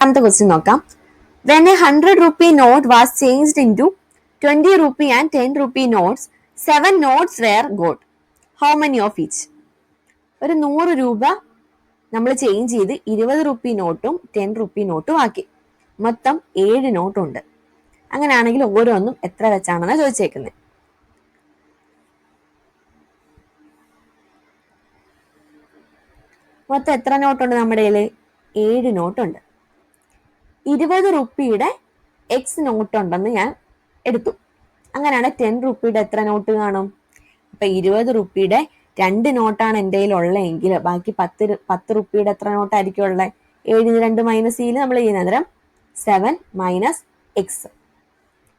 രണ്ടാമത്തെ ക്വസ്റ്റ്യൻ നോക്കാം. When a 100 rupee note was changed into 20 rupee and 10 rupee notes, 7 notes were got. How many of each? ഒരു 100 രൂപ നമ്മൾ change ചെയ്ത് 20 rupee നോട്ടും 10 rupee നോട്ടും ആക്കി. മൊത്തം 7 നോട്ടുണ്ട്. അങ്ങനെയാണെങ്കിൽ ഓരോന്നും എത്ര വെച്ചാണെന്ന് ചോദിച്ചേക്കുന്നത്. മൊത്തം എത്ര നോട്ടുണ്ട് നമ്മുടെ കയ്യിൽ? 7 നോട്ടുണ്ട്. 20 റുപ്പിയുടെ എക്സ് നോട്ട് ഉണ്ടെന്ന് ഞാൻ എടുത്തു. അങ്ങനെയാണ് 10 റുപ്പിയുടെ എത്ര നോട്ട് കാണും? അപ്പൊ 20 റുപ്പിയുടെ 2 നോട്ടാണ് എൻ്റെ കയ്യിൽ ഉള്ളതെങ്കിൽ ബാക്കി 10 റുപ്പിയുടെ എത്ര നോട്ടായിരിക്കും ഉള്ളത്? 7 2 മൈനസ് ചെയ്യില് നമ്മൾ ചെയ്യുന്ന അന്നേരം 7 മൈനസ് എക്സ്.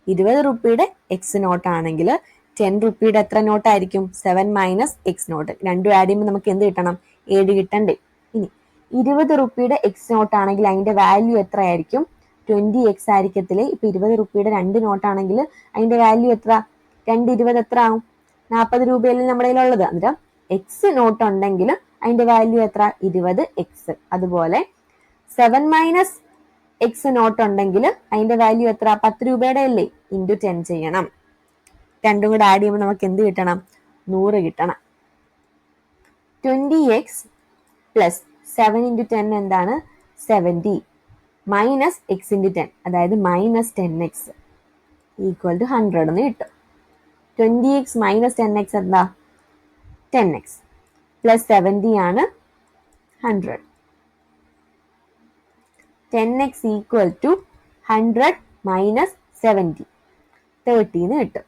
20 റുപ്പിയുടെ എക്സ് നോട്ടാണെങ്കിൽ 10 റുപ്പിയുടെ എത്ര നോട്ടായിരിക്കും? 7 മൈനസ് എക്സ് നോട്ട്. രണ്ടും ആഡ് ചെയ്യുമ്പോൾ നമുക്ക് എന്ത് കിട്ടണം? 7 കിട്ടണ്ടേ? ഇനി 20 റുപ്പിയുടെ എക്സ് നോട്ടാണെങ്കിൽ അതിന്റെ വാല്യൂ എത്രയായിരിക്കും? 20x ആയിരിക്കത്തില്ലേ? ഇപ്പൊ 20 റുപ്പിയുടെ 2 നോട്ടാണെങ്കിൽ അതിന്റെ വാല്യൂ എത്ര? 2 20 എത്ര ആവും? 40 രൂപയല്ലേ നമ്മുടെ കയ്യിലുള്ളത്. അന്നേരം എക്സ് നോട്ട് ഉണ്ടെങ്കിൽ അതിന്റെ വാല്യൂ എത്ര? 20x. അതുപോലെ 7 മൈനസ് എക്സ് നോട്ട് ഉണ്ടെങ്കിൽ അതിന്റെ വാല്യൂ എത്ര? 10 രൂപയുടെ അല്ലേ? ഇൻറ്റു 10 ചെയ്യണം. രണ്ടും കൂടെ ആഡ് ചെയ്യുമ്പോൾ നമുക്ക് എന്ത് കിട്ടണം? 100 കിട്ടണം. 20x പ്ലസ് 7 ഇൻറ്റു 10 എന്താണ്? 70 മൈനസ് എക്സ് ഇൻറ്റു 10 അതായത് മൈനസ് 10x ഈക്വൽ ടു 100 എന്ന് കിട്ടും. 20x മൈനസ് 10x എന്താ? 10x പ്ലസ് 70 ആണ് 100. 10x ഈക്വൽ ടു 100 മൈനസ് 70 30 എന്ന് കിട്ടും.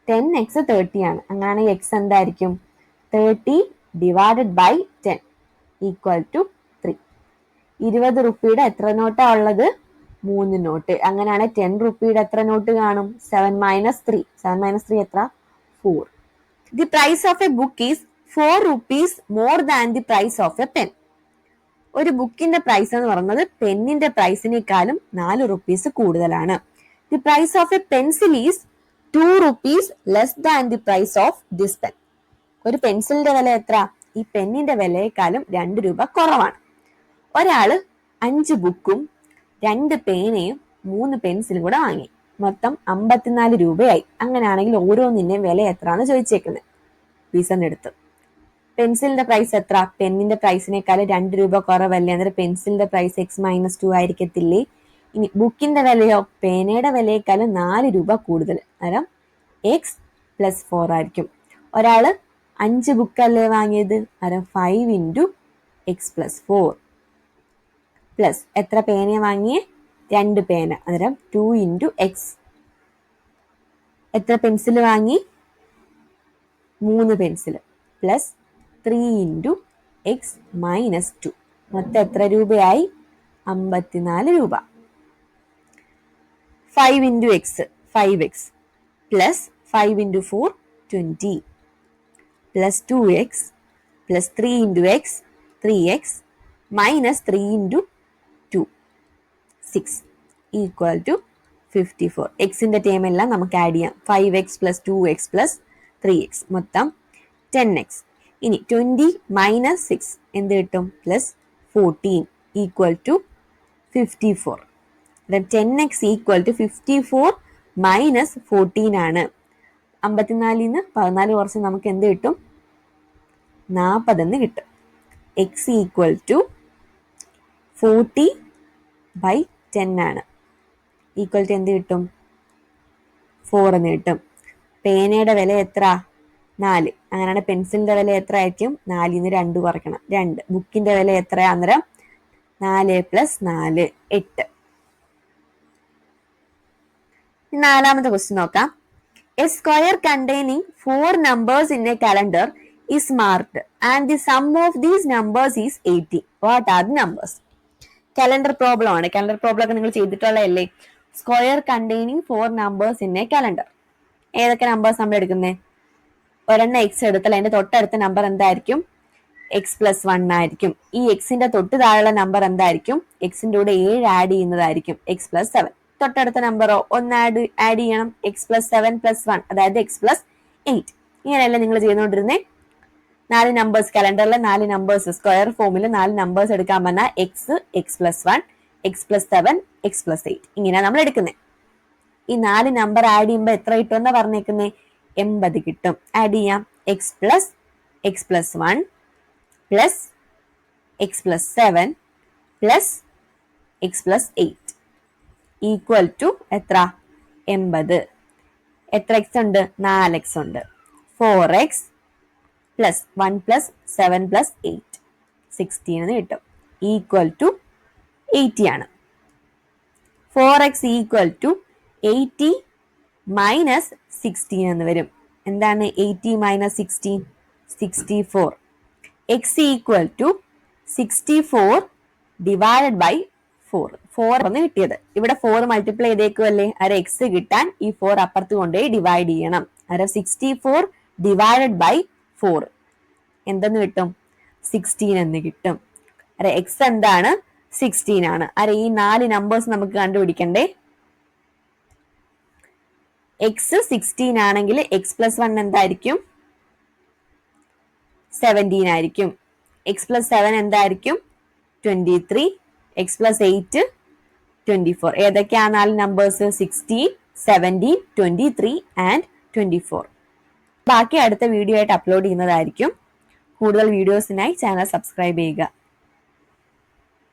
10x 30 ആണ്. അങ്ങനെയാണെങ്കിൽ x എന്തായിരിക്കും? 30 ഡിവൈഡഡ് ബൈ 10 ഈക്വൽ ടു 3. 20 റുപ്പിയുടെ എത്ര നോട്ടാ ഉള്ളത്? 3 നോട്ട്. അങ്ങനെയാണ് 10 റുപ്പിയുടെ എത്ര നോട്ട് കാണും? 7 മൈനസ് 3. 7 മൈനസ് 3 എത്ര? 4. The price of a book is 4 rupees more than the price of a pen. ഒരു ബുക്കിന്റെ പ്രൈസ് എന്ന് പറയുന്നത് പെന്നിന്റെ പ്രൈസിനേക്കാളും 4 rupees കൂടുതലാണ്. The price of a pencil is 2 rupees less than the price of this pen. ഒരു പെൻസിലിന്റെ വില എത്ര? ഈ പെന്നിന്റെ വിലയെക്കാളും 2 രൂപ കുറവാണ്. ഒരാള് 5 ബുക്കും 2 പേനയും 3 പെൻസിലും കൂടെ വാങ്ങി. മൊത്തം 54 രൂപയായി. അങ്ങനെയാണെങ്കിൽ ഓരോന്നിന്റെയും വില എത്രയാണെന്ന് ചോദിച്ചേക്കുന്നത്. പീസന്റെ അടുത്ത് പെൻസിലിന്റെ പ്രൈസ് എത്ര? പെന്നിന്റെ പ്രൈസിനേക്കാളും 2 രൂപ കുറവല്ലേ? അന്നേരം പെൻസിലിന്റെ പ്രൈസ് x-2 ആയിരിക്കത്തില്ലേ? ഇനി ബുക്കിന്റെ വിലയോ? പേനയുടെ വിലയേക്കാളും 4 രൂപ കൂടുതൽ. അന്നേരം x പ്ലസ് 4 ആയിരിക്കും. ഒരാള് 5 ബുക്കല്ലേ വാങ്ങിയത്? അന്നേരം 5 ഇൻറ്റു എക്സ് പ്ലസ് 4 പ്ലസ് എത്ര പേന വാങ്ങിയേ? 2 പേന. അന്നേരം 2 ഇൻറ്റു എക്സ്. എത്ര പെൻസിൽ വാങ്ങി? 3 pencil plus 3 into x minus 2. മൊത്തം എത്ര രൂപയായി? 54 രൂപ. 5 into x 5x plus 5 into 4 20 plus 2x plus 3 into x 3x minus 3 into 2 6 equal to 54. എക്സിന്റെ ടേം എല്ലാം നമുക്ക് ആഡ് ചെയ്യാം. 5x plus 2x plus 3x മൊത്തം 10x. ഇനി 20 മൈനസ് 6 എന്ത് കിട്ടും? Plus 14 equal to 54. 10x equal to 54 minus 14 ആണ്. 54 14 കുറച്ച് നമുക്ക് എന്ത് കിട്ടും? 40 എന്ന് കിട്ടും. x ഈക്വൽ ടു 40 ബൈ 10 ആണ്. ഈക്വൽ ടു എന്ത് കിട്ടും? 4 എന്ന് കിട്ടും. പേനയുടെ വില എത്ര? 4. അങ്ങനെയാണ് പെൻസിലിന്റെ വില എത്ര ആയിരിക്കും? 4 2 കുറയ്ക്കണം 2. ബുക്കിന്റെ വില എത്രയാ? അന്നേരം 4 പ്ലസ് 4 8. നാലാമത്തെ ക്വസ്റ്റ്യൻ നോക്കാം. A square containing 4 numbers in a calendar is marked and the sum of these numbers is 80. What are the numbers? Calendar problem ആണ്. കലണ്ടർ പ്രോബ്ലം ഒക്കെ നിങ്ങൾ ചെയ്തിട്ടുള്ളതല്ലേ? Square containing 4 numbers in a calendar. ഏതൊക്കെ numbers നമ്മൾ എടുക്കുന്നത്? ഒരെണ്ണം X എടുത്താൽ അതിന്റെ തൊട്ടടുത്ത നമ്പർ എന്തായിരിക്കും? എക്സ് പ്ലസ് 1 ആയിരിക്കും. ഈ എക്സിന്റെ തൊട്ട് താഴെയുള്ള നമ്പർ എന്തായിരിക്കും? എക്സിന്റെ കൂടെ 7 ആഡ് ചെയ്യുന്നതായിരിക്കും എക്സ് പ്ലസ് 7. തൊട്ടടുത്ത നമ്പറോ 1 ആഡ് ചെയ്യണം. എക്സ് പ്ലസ് 7 പ്ലസ് 1 അതായത് എക്സ് പ്ലസ് 8. ഇങ്ങനെയല്ല നിങ്ങൾ ചെയ്തുകൊണ്ടിരുന്നേ. 4 നമ്പേഴ്സ് കലണ്ടറിലെ 4 നമ്പേഴ്സ് സ്ക്വയർ ഫോമിൽ 4 നമ്പേഴ്സ് എടുക്കാൻ പറഞ്ഞാൽ എക്സ് പ്ലസ് 1 x+7 x+8 ഇങ്ങനെയാണ് നമ്മൾ എടുക്കുന്നത്. ഈ 4 നമ്പർ ആഡ് ചെയ്യുമ്പോൾ എത്ര കിട്ടും എന്നാ പറഞ്ഞേക്കുന്നത്? 80 കിട്ടും. ആഡ് ചെയ്യാം. x+1 plus x+7 plus x+8 equal to എത്ര? 80. എത്ര എക്സ് ഉണ്ട്? 4x ഉണ്ട്. 4x പ്ലസ് 1 പ്ലസ് 7 പ്ലസ് 8 16 എന്ന് കിട്ടും. ഈക്വൽ ടു 80 ആണ്. 4x ഈക്വൽ ടു 80 മൈനസ് 16 എന്ന് വരും. എന്താണ് 80 minus 16? 64. x equal to 64 divided by 4. 4 ആണ് കിട്ടിയത്. ഇവിടെ 4 മൾട്ടിപ്ലൈ ചെയ്തേക്കുമല്ലേ, അര എക്സ് കിട്ടാൻ ഈ 4 അപ്പുറത്ത് കൊണ്ടുപോയി ഡിവൈഡ് ചെയ്യണം. അര 64 ഡിവൈഡഡ് ബൈ 4 എന്തെന്ന് കിട്ടും? 16 എന്ന് കിട്ടും. അര എക്സ് എന്താണ്? 16 ആണ്. അര ഈ 4 നമ്പേഴ്സ് നമുക്ക് കണ്ടുപിടിക്കണ്ടേ? എക്സ് 16 ആണെങ്കിൽ x+1 എന്തായിരിക്കും? 17 ആയിരിക്കും. x+7 എന്തായിരിക്കും? 23. x+8 24. ഏതൊക്കെയാ 4 നമ്പേഴ്സ്? 16, 17, 23 ആൻഡ് 24. ബാക്കി അടുത്ത വീഡിയോ ആയിട്ട് അപ്ലോഡ് ചെയ്യുന്നതായിരിക്കും. കൂടുതൽ വീഡിയോസിനായി ചാനൽ സബ്സ്ക്രൈബ് ചെയ്യുക.